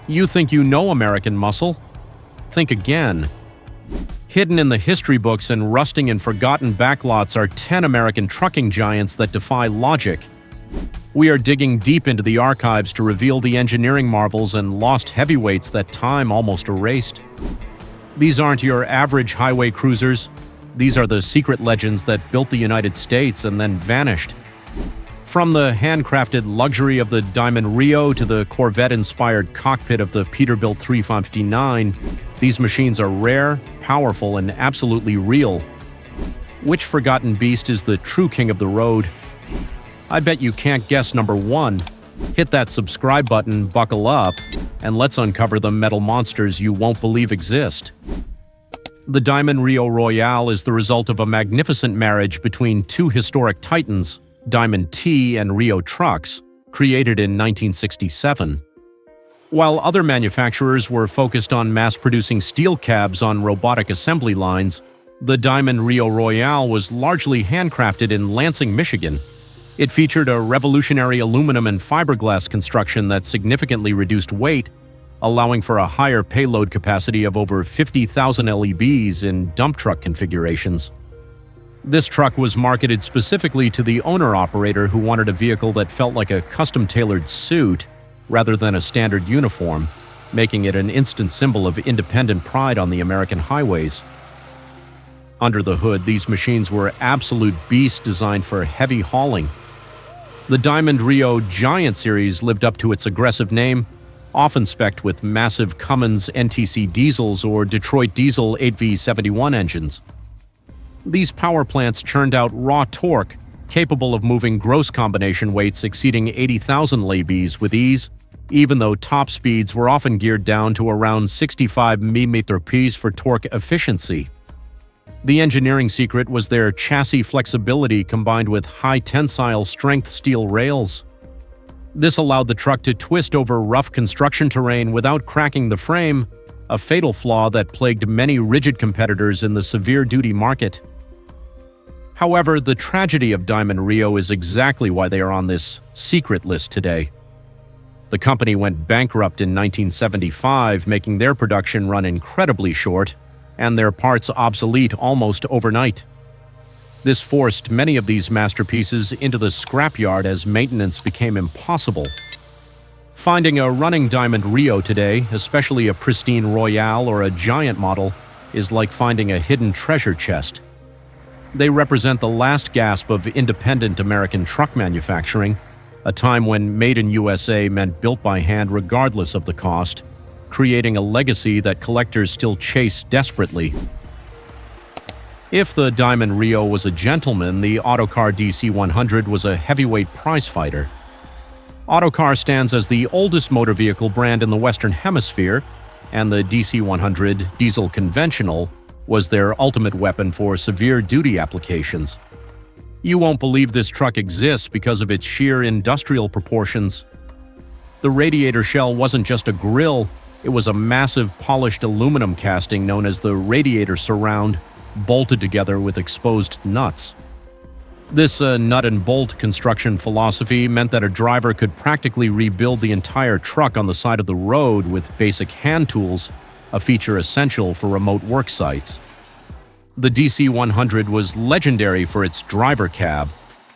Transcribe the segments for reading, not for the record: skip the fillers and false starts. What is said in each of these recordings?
You think you know American muscle? Think again. Hidden in the history books and rusting in forgotten backlots are 10 American trucking giants that defy logic. We are digging deep into the archives to reveal the engineering marvels and lost heavyweights that time almost erased. These aren't your average highway cruisers. These are the secret legends that built the United States and then vanished. From the handcrafted luxury of the Diamond Reo to the Corvette-inspired cockpit of the Peterbilt 359, these machines are rare, powerful, and absolutely real. Which forgotten beast is the true king of the road? I bet you can't guess number one. Hit that subscribe button, buckle up, and let's uncover the metal monsters you won't believe exist. The Diamond Rio Royale is the result of a magnificent marriage between two historic titans, Diamond T and Rio Trucks, created in 1967. While other manufacturers were focused on mass-producing steel cabs on robotic assembly lines, the Diamond Rio Royale was largely handcrafted in Lansing, Michigan. It featured a revolutionary aluminum and fiberglass construction that significantly reduced weight, allowing for a higher payload capacity of over 50,000 LEBs in dump truck configurations. This truck was marketed specifically to the owner-operator who wanted a vehicle that felt like a custom-tailored suit rather than a standard uniform, making it an instant symbol of independent pride on the American highways. Under the hood, these machines were absolute beasts designed for heavy hauling. The Diamond Reo Giant series lived up to its aggressive name, often spec'd with massive Cummins NTC diesels or Detroit Diesel 8V71 engines. These power plants churned out raw torque, capable of moving gross combination weights exceeding 80,000 lbs with ease, even though top speeds were often geared down to around 65 mph for torque efficiency. The engineering secret was their chassis flexibility combined with high tensile strength steel rails. This allowed the truck to twist over rough construction terrain without cracking the frame, a fatal flaw that plagued many rigid competitors in the severe-duty market. However, the tragedy of Diamond Reo is exactly why they are on this secret list today. The company went bankrupt in 1975, making their production run incredibly short and their parts obsolete almost overnight. This forced many of these masterpieces into the scrapyard as maintenance became impossible. Finding a running Diamond Reo today, especially a pristine Royale or a Giant model, is like finding a hidden treasure chest. They represent the last gasp of independent American truck manufacturing, a time when made in USA meant built by hand regardless of the cost, creating a legacy that collectors still chase desperately. If the Diamond Reo was a gentleman, the Autocar DC-100 was a heavyweight prizefighter. Autocar stands as the oldest motor vehicle brand in the Western Hemisphere, and the DC-100 diesel conventional was their ultimate weapon for severe duty applications. You won't believe this truck exists because of its sheer industrial proportions. The radiator shell wasn't just a grille, it was a massive polished aluminum casting known as the radiator surround, bolted together with exposed nuts. This nut and bolt construction philosophy meant that a driver could practically rebuild the entire truck on the side of the road with basic hand tools, a feature essential for remote work sites. The DC-100 was legendary for its driver cab,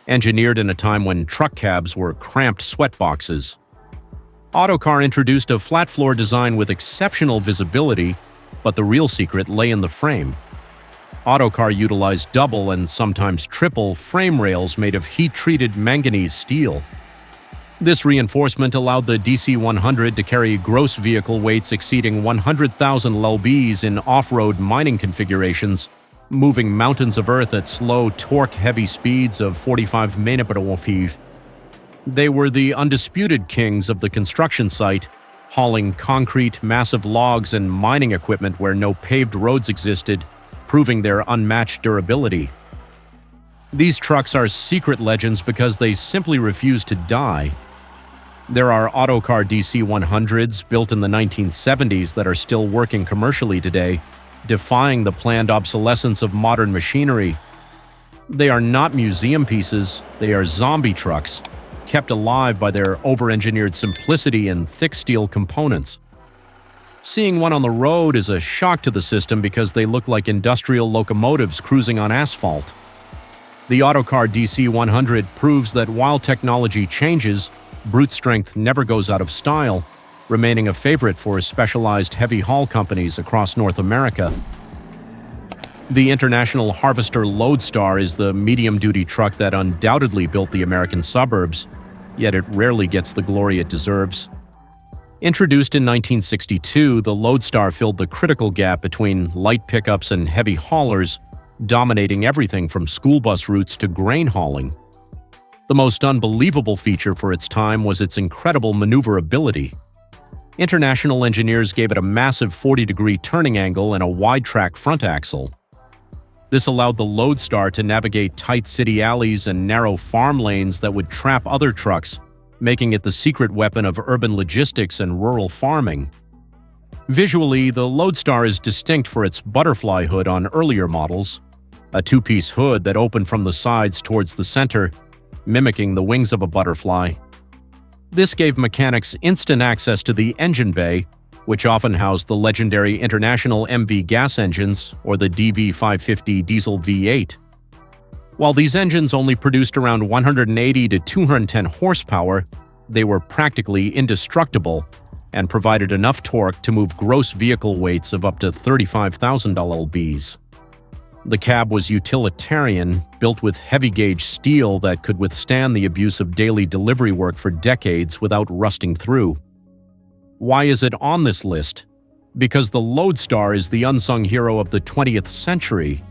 engineered in a time when truck cabs were cramped sweatboxes. Autocar introduced a flat-floor design with exceptional visibility, but the real secret lay in the frame. Autocar utilized double and sometimes triple frame rails made of heat-treated manganese steel. This reinforcement allowed the DC-100 to carry gross vehicle weights exceeding 100,000 lbs in off-road mining configurations, moving mountains of earth at slow, torque-heavy speeds of 45 mph. They were the undisputed kings of the construction site, hauling concrete, massive logs, and mining equipment where no paved roads existed, proving their unmatched durability. These trucks are secret legends because they simply refuse to die. There are Autocar DC-100s built in the 1970s that are still working commercially today, defying the planned obsolescence of modern machinery. They are not museum pieces, they are zombie trucks, kept alive by their over-engineered simplicity and thick steel components. Seeing one on the road is a shock to the system because they look like industrial locomotives cruising on asphalt. The Autocar DC-100 proves that while technology changes, brute strength never goes out of style, remaining a favorite for specialized heavy haul companies across North America. The International Harvester Loadstar is the medium-duty truck that undoubtedly built the American suburbs, yet it rarely gets the glory it deserves. Introduced in 1962, the Loadstar filled the critical gap between light pickups and heavy haulers, dominating everything from school bus routes to grain hauling. The most unbelievable feature for its time was its incredible maneuverability. International engineers gave it a massive 40-degree turning angle and a wide-track front axle. This allowed the Loadstar to navigate tight city alleys and narrow farm lanes that would trap other trucks, making it the secret weapon of urban logistics and rural farming. Visually, the Loadstar is distinct for its butterfly hood on earlier models, a two-piece hood that opened from the sides towards the center, mimicking the wings of a butterfly. This gave mechanics instant access to the engine bay, which often housed the legendary International MV gas engines or the DV550 diesel V8. While these engines only produced around 180 to 210 horsepower, they were practically indestructible and provided enough torque to move gross vehicle weights of up to 35,000 lbs. The cab was utilitarian, built with heavy-gauge steel that could withstand the abuse of daily delivery work for decades without rusting through. Why is it on this list? Because the Loadstar is the unsung hero of the 20th century.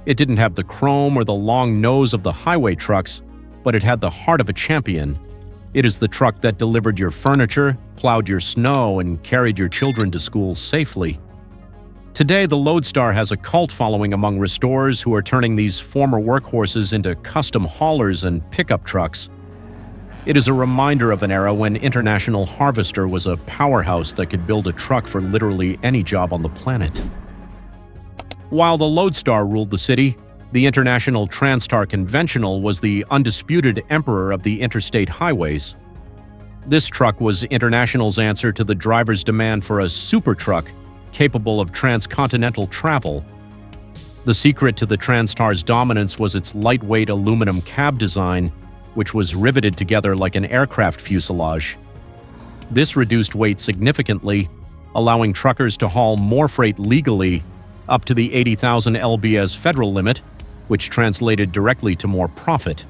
It didn't have the chrome or the long nose of the highway trucks, but it had the heart of a champion. It is the truck that delivered your furniture, plowed your snow, and carried your children to school safely. Today, the Loadstar has a cult following among restorers who are turning these former workhorses into custom haulers and pickup trucks. It is a reminder of an era when International Harvester was a powerhouse that could build a truck for literally any job on the planet. While the Loadstar ruled the city, the International Transstar Conventional was the undisputed emperor of the interstate highways. This truck was International's answer to the driver's demand for a super truck capable of transcontinental travel. The secret to the Transstar's dominance was its lightweight aluminum cab design, which was riveted together like an aircraft fuselage. This reduced weight significantly, allowing truckers to haul more freight legally, up to the 80,000 lbs federal limit, which translated directly to more profit.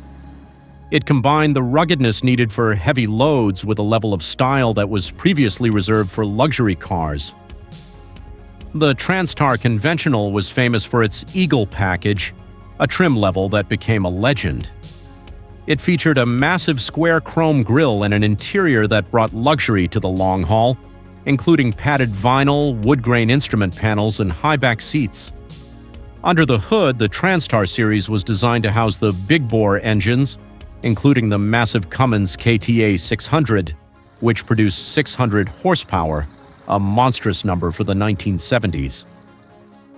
It combined the ruggedness needed for heavy loads with a level of style that was previously reserved for luxury cars. The Transstar Conventional was famous for its Eagle package, a trim level that became a legend. It featured a massive square chrome grille and an interior that brought luxury to the long haul, including padded vinyl, wood-grain instrument panels, and high-back seats. Under the hood, the Transstar series was designed to house the big-bore engines, including the massive Cummins KTA-600, which produced 600 horsepower, a monstrous number for the 1970s.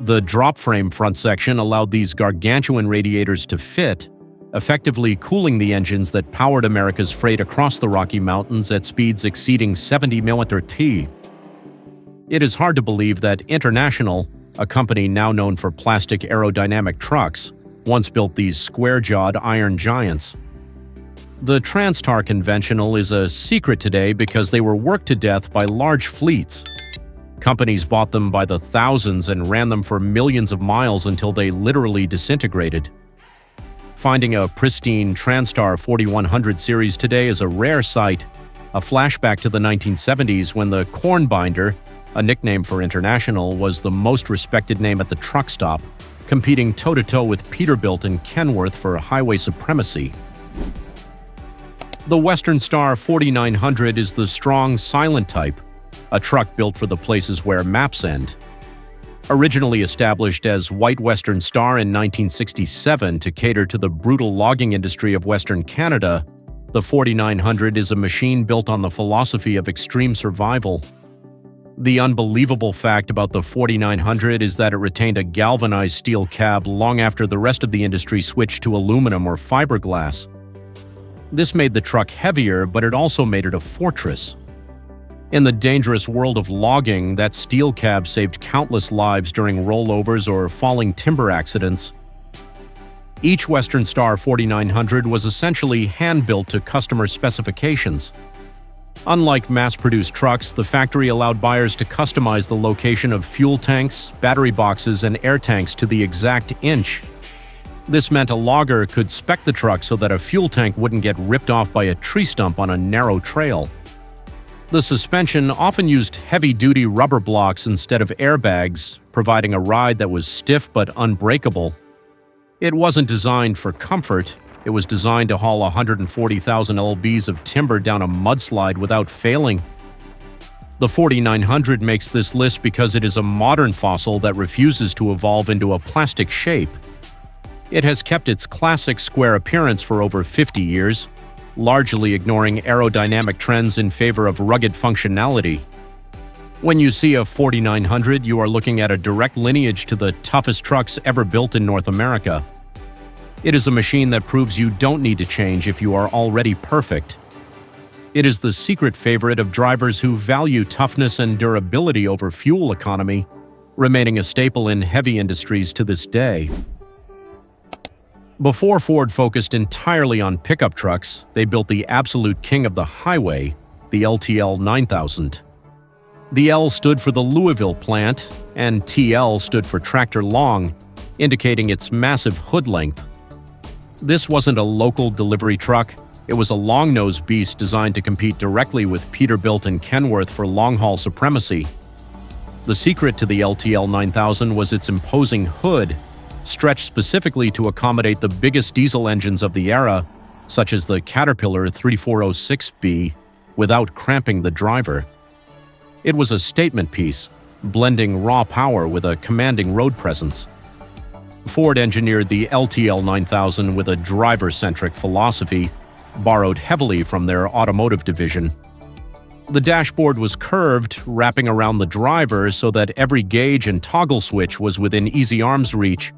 The drop-frame front section allowed these gargantuan radiators to fit, effectively cooling the engines that powered America's freight across the Rocky Mountains at speeds exceeding 70 mph. It is hard to believe that International, a company now known for plastic aerodynamic trucks, once built these square-jawed iron giants. The Transstar Conventional is a secret today because they were worked to death by large fleets. Companies bought them by the thousands and ran them for millions of miles until they literally disintegrated. Finding a pristine Transstar 4100 series today is a rare sight, a flashback to the 1970s when the corn binder, a nickname for International, was the most respected name at the truck stop, competing toe-to-toe with Peterbilt and Kenworth for highway supremacy. The Western Star 4900 is the strong, silent type, a truck built for the places where maps end. Originally established as White Western Star in 1967 to cater to the brutal logging industry of Western Canada, the 4900 is a machine built on the philosophy of extreme survival. The unbelievable fact about the 4900 is that it retained a galvanized steel cab long after the rest of the industry switched to aluminum or fiberglass. This made the truck heavier, but it also made it a fortress. In the dangerous world of logging, that steel cab saved countless lives during rollovers or falling timber accidents. Each Western Star 4900 was essentially hand-built to customer specifications. Unlike mass-produced trucks, the factory allowed buyers to customize the location of fuel tanks, battery boxes, and air tanks to the exact inch. This meant a logger could spec the truck so that a fuel tank wouldn't get ripped off by a tree stump on a narrow trail. The suspension often used heavy-duty rubber blocks instead of airbags, providing a ride that was stiff but unbreakable. It wasn't designed for comfort. It was designed to haul 140,000 lbs of timber down a mudslide without failing. The 4900 makes this list because it is a modern fossil that refuses to evolve into a plastic shape. It has kept its classic square appearance for over 50 years, largely ignoring aerodynamic trends in favor of rugged functionality. When you see a 4900, you are looking at a direct lineage to the toughest trucks ever built in North America. It is a machine that proves you don't need to change if you are already perfect. It is the secret favorite of drivers who value toughness and durability over fuel economy, remaining a staple in heavy industries to this day. Before Ford focused entirely on pickup trucks, they built the absolute king of the highway, the LTL 9000. The L stood for the Louisville plant, and TL stood for tractor long, indicating its massive hood length. This wasn't a local delivery truck. It was a long-nosed beast designed to compete directly with Peterbilt and Kenworth for long-haul supremacy. The secret to the LTL 9000 was its imposing hood, stretched specifically to accommodate the biggest diesel engines of the era, such as the Caterpillar 3406B, without cramping the driver. It was a statement piece, blending raw power with a commanding road presence. Ford engineered the LTL 9000 with a driver-centric philosophy, borrowed heavily from their automotive division. The dashboard was curved, wrapping around the driver so that every gauge and toggle switch was within easy arm's reach.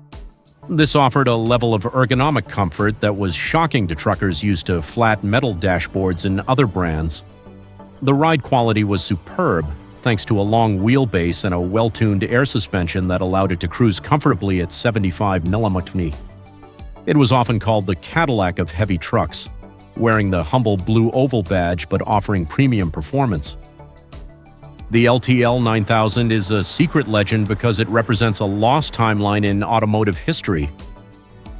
This offered a level of ergonomic comfort that was shocking to truckers used to flat metal dashboards in other brands. The ride quality was superb, thanks to a long wheelbase and a well-tuned air suspension that allowed it to cruise comfortably at 75 mm. It was often called the Cadillac of heavy trucks, wearing the humble blue oval badge but offering premium performance. The LTL 9000 is a secret legend because it represents a lost timeline in automotive history.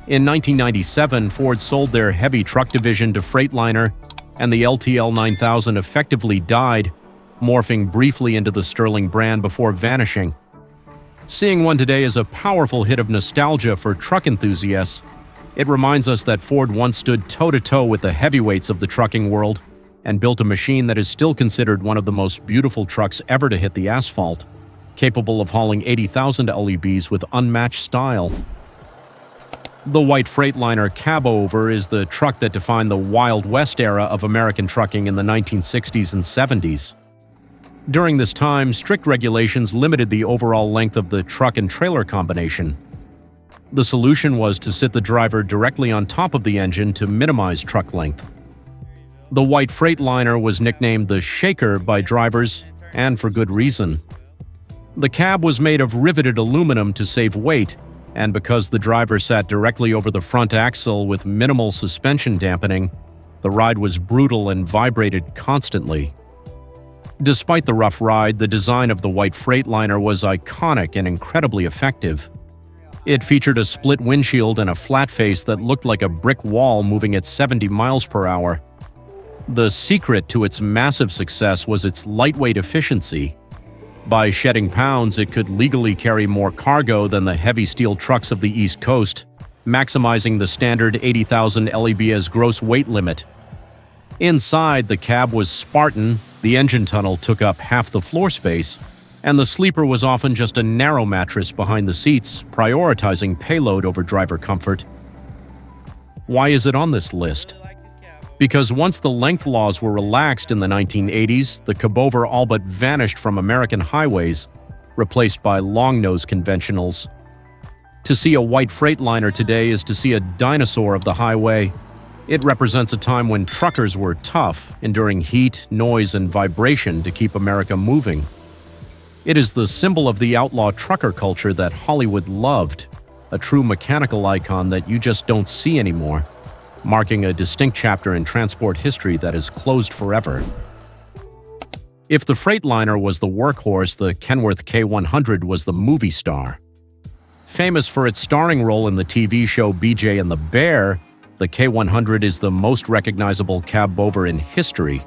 In 1997, Ford sold their heavy truck division to Freightliner, and the LTL 9000 effectively died, morphing briefly into the Sterling brand before vanishing. Seeing one today is a powerful hit of nostalgia for truck enthusiasts. It reminds us that Ford once stood toe-to-toe with the heavyweights of the trucking world and built a machine that is still considered one of the most beautiful trucks ever to hit the asphalt, capable of hauling 80,000 lbs with unmatched style. The white Freightliner Cabover is the truck that defined the Wild West era of American trucking in the 1960s and 70s. During this time, strict regulations limited the overall length of the truck and trailer combination. The solution was to sit the driver directly on top of the engine to minimize truck length. The white Freightliner was nicknamed the Shaker by drivers, and for good reason. The cab was made of riveted aluminum to save weight, and because the driver sat directly over the front axle with minimal suspension dampening, the ride was brutal and vibrated constantly. Despite the rough ride, the design of the white Freightliner was iconic and incredibly effective. It featured a split windshield and a flat face that looked like a brick wall moving at 70 miles per hour. The secret to its massive success was its lightweight efficiency. By shedding pounds, it could legally carry more cargo than the heavy steel trucks of the East Coast, maximizing the standard 80,000 lbs gross weight limit. Inside, the cab was Spartan, the engine tunnel took up half the floor space, and the sleeper was often just a narrow mattress behind the seats, prioritizing payload over driver comfort. Why is it on this list? Because once the length laws were relaxed in the 1980s, the Cabover all but vanished from American highways, replaced by long-nose conventionals. To see a white Freightliner today is to see a dinosaur of the highway. It represents a time when truckers were tough, enduring heat, noise, and vibration to keep America moving. It is the symbol of the outlaw trucker culture that Hollywood loved, a true mechanical icon that you just don't see anymore, marking a distinct chapter in transport history that is closed forever. If the Freightliner was the workhorse, the Kenworth K100 was the movie star. Famous for its starring role in the TV show BJ and the Bear, the K100 is the most recognizable cabover in history.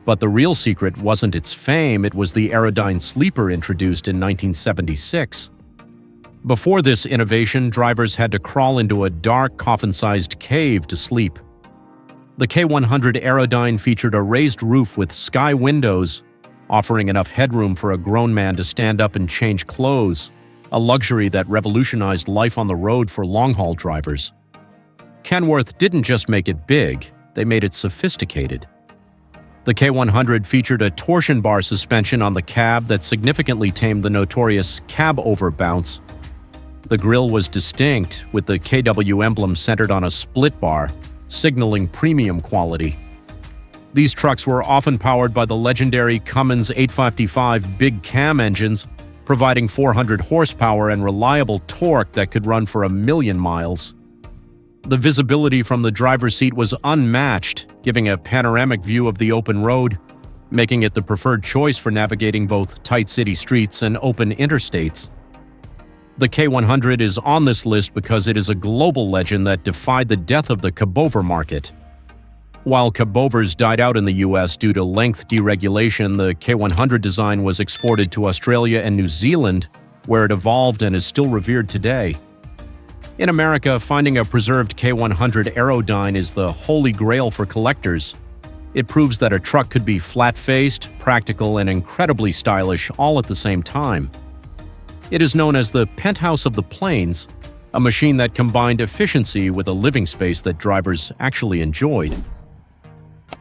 But the real secret wasn't its fame, it was the Aerodyne sleeper introduced in 1976. Before this innovation, drivers had to crawl into a dark, coffin-sized cave to sleep. The K100 Aerodyne featured a raised roof with sky windows, offering enough headroom for a grown man to stand up and change clothes, a luxury that revolutionized life on the road for long-haul drivers. Kenworth didn't just make it big, they made it sophisticated. The K100 featured a torsion bar suspension on the cab that significantly tamed the notorious Cabover bounce. The grille was distinct, with the KW emblem centered on a split bar, signaling premium quality. These trucks were often powered by the legendary Cummins 855 big cam engines, providing 400 horsepower and reliable torque that could run for 1,000,000 miles. The visibility from the driver's seat was unmatched, giving a panoramic view of the open road, making it the preferred choice for navigating both tight city streets and open interstates. The K100 is on this list because it is a global legend that defied the death of the cabover market. While cabovers died out in the US due to length deregulation, the K100 design was exported to Australia and New Zealand, where it evolved and is still revered today. In America, finding a preserved K100 Aerodyne is the holy grail for collectors. It proves that a truck could be flat-faced, practical, and incredibly stylish all at the same time. It is known as the penthouse of the plains, a machine that combined efficiency with a living space that drivers actually enjoyed.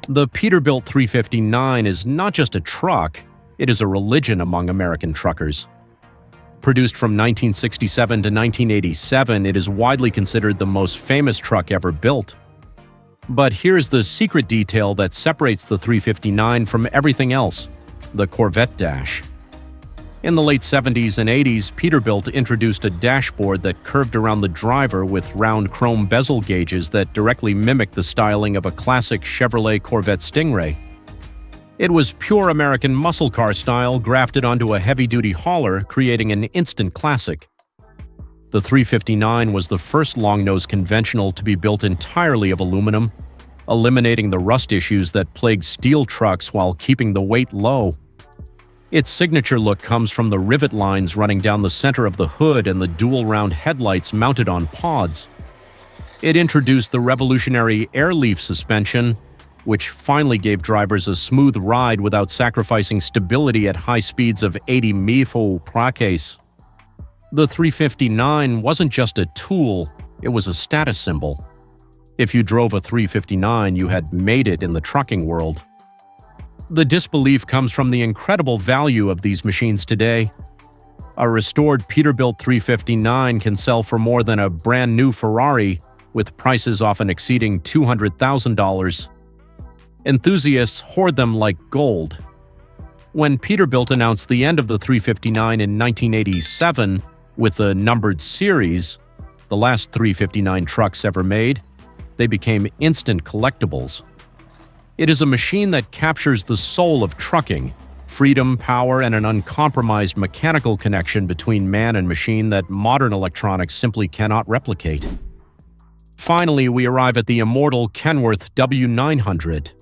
The Peterbilt 359 is not just a truck, it is a religion among American truckers. Produced from 1967 to 1987, it is widely considered the most famous truck ever built. But here's the secret detail that separates the 359 from everything else: the Corvette dash. In the late 70s and 80s, Peterbilt introduced a dashboard that curved around the driver with round chrome bezel gauges that directly mimicked the styling of a classic Chevrolet Corvette Stingray. It was pure American muscle car style grafted onto a heavy-duty hauler, creating an instant classic. The 359 was the first long-nose conventional to be built entirely of aluminum, eliminating the rust issues that plague steel trucks while keeping the weight low. Its signature look comes from the rivet lines running down the center of the hood and the dual-round headlights mounted on pods. It introduced the revolutionary airleaf suspension, which finally gave drivers a smooth ride without sacrificing stability at high speeds of 80 mph. The 359 wasn't just a tool, it was a status symbol. If you drove a 359, you had made it in the trucking world. The disbelief comes from the incredible value of these machines today. A restored Peterbilt 359 can sell for more than a brand new Ferrari, with prices often exceeding $200,000. Enthusiasts hoard them like gold. When Peterbilt announced the end of the 359 in 1987 with the numbered series, the last 359 trucks ever made, they became instant collectibles. It is a machine that captures the soul of trucking, freedom, power, and an uncompromised mechanical connection between man and machine that modern electronics simply cannot replicate. Finally, we arrive at the immortal Kenworth W900.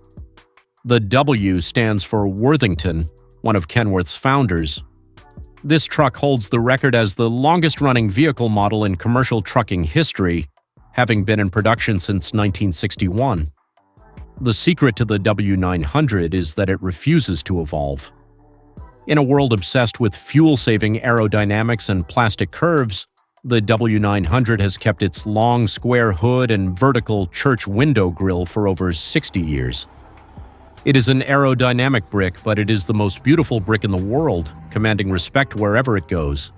The W stands for Worthington, one of Kenworth's founders. This truck holds the record as the longest-running vehicle model in commercial trucking history, having been in production since 1961. The secret to the W900 is that it refuses to evolve. In a world obsessed with fuel-saving aerodynamics and plastic curves, the W900 has kept its long, square hood and vertical church window grille for over 60 years. It is an aerodynamic brick, but it is the most beautiful brick in the world, commanding respect wherever it goes.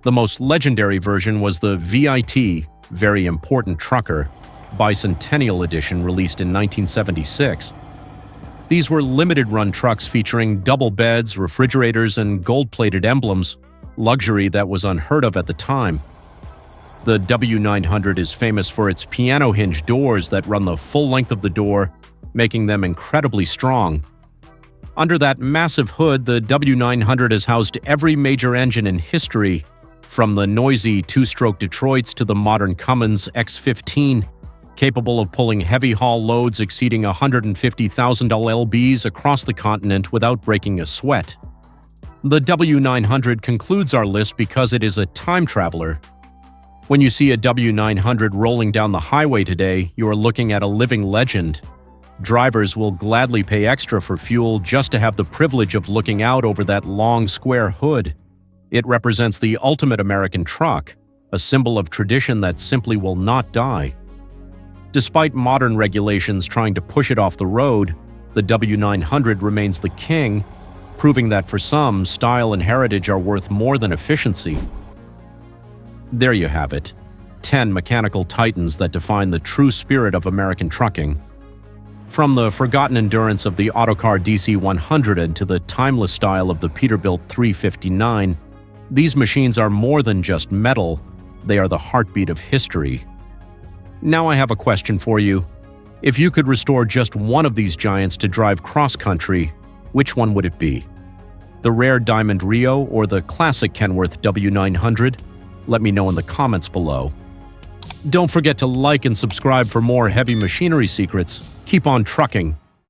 The most legendary version was the VIT, Very Important Trucker, Bicentennial Edition released in 1976. These were limited-run trucks featuring double beds, refrigerators, and gold-plated emblems, luxury that was unheard of at the time. The W900 is famous for its piano hinge doors that run the full length of the door, making them incredibly strong. Under that massive hood, the W900 has housed every major engine in history, from the noisy two-stroke Detroits to the modern Cummins X15, capable of pulling heavy haul loads exceeding 150,000 lbs across the continent without breaking a sweat. The W900 concludes our list because it is a time traveler. When you see a W900 rolling down the highway today, you are looking at a living legend. Drivers will gladly pay extra for fuel just to have the privilege of looking out over that long, square hood. It represents the ultimate American truck, a symbol of tradition that simply will not die. Despite modern regulations trying to push it off the road, the W900 remains the king, proving that for some, style and heritage are worth more than efficiency. There you have it, 10 mechanical titans that define the true spirit of American trucking. From the forgotten endurance of the Autocar DC-100 to the timeless style of the Peterbilt 359, these machines are more than just metal, they are the heartbeat of history. Now I have a question for you. If you could restore just one of these giants to drive cross-country, which one would it be? The rare Diamond Reo or the classic Kenworth W900? Let me know in the comments below. Don't forget to like and subscribe for more heavy machinery secrets. Keep on trucking.